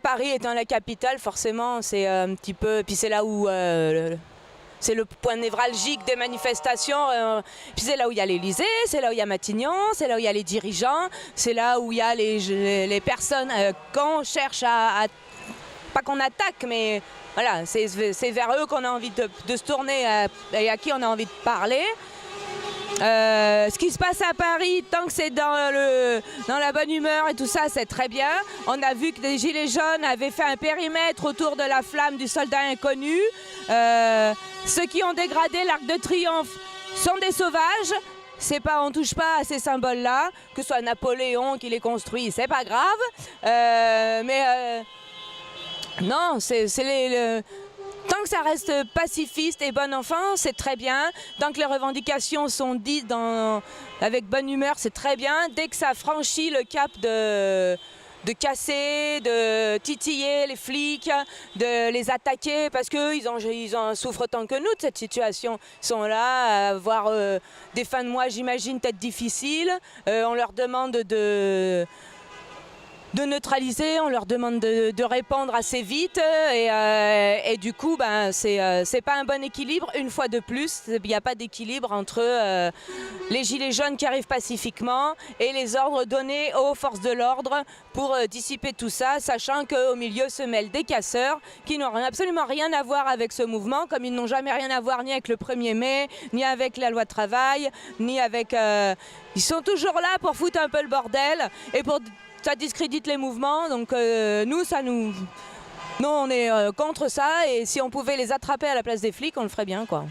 Paris étant la capitale, forcément, c'est un petit peu. Puis c'est là où. C'est le point névralgique des manifestations. Puis c'est là où il y a l'Élysée, c'est là où il y a Matignon, c'est là où il y a les dirigeants, c'est là où il y a les personnes qu'on cherche pas qu'on attaque, mais voilà, c'est vers eux qu'on a envie de se tourner et à qui on a envie de parler. Ce qui se passe à Paris, tant que c'est dans la bonne humeur et tout ça, c'est très bien. On a vu que des Gilets jaunes avaient fait un périmètre autour de la flamme du soldat inconnu. Ceux qui ont dégradé l'Arc de Triomphe sont des sauvages. On touche pas à ces symboles-là, que ce soit Napoléon qui les construit, c'est pas grave. Non, tant que ça reste pacifiste et bon enfant, c'est très bien. Tant que les revendications sont dites avec bonne humeur, c'est très bien. Dès que ça franchit le cap de casser, de titiller les flics, de les attaquer, parce qu'eux, ils en souffrent autant que nous de cette situation. Ils sont là à avoir des fins de mois, j'imagine, peut-être difficiles. On leur demande de neutraliser, on leur demande de répondre assez vite et du coup c'est pas un bon équilibre. Une fois de plus, il n'y a pas d'équilibre entre les gilets jaunes qui arrivent pacifiquement et les ordres donnés aux forces de l'ordre pour dissiper tout ça, sachant qu'au milieu se mêlent des casseurs qui n'ont absolument rien à voir avec ce mouvement, comme ils n'ont jamais rien à voir ni avec le 1er mai, ni avec la loi travail, ni avec... Ils sont toujours là pour foutre un peu le bordel et ça discrédite les mouvements, donc nous, on est contre ça, et si on pouvait les attraper à la place des flics, on le ferait bien, quoi.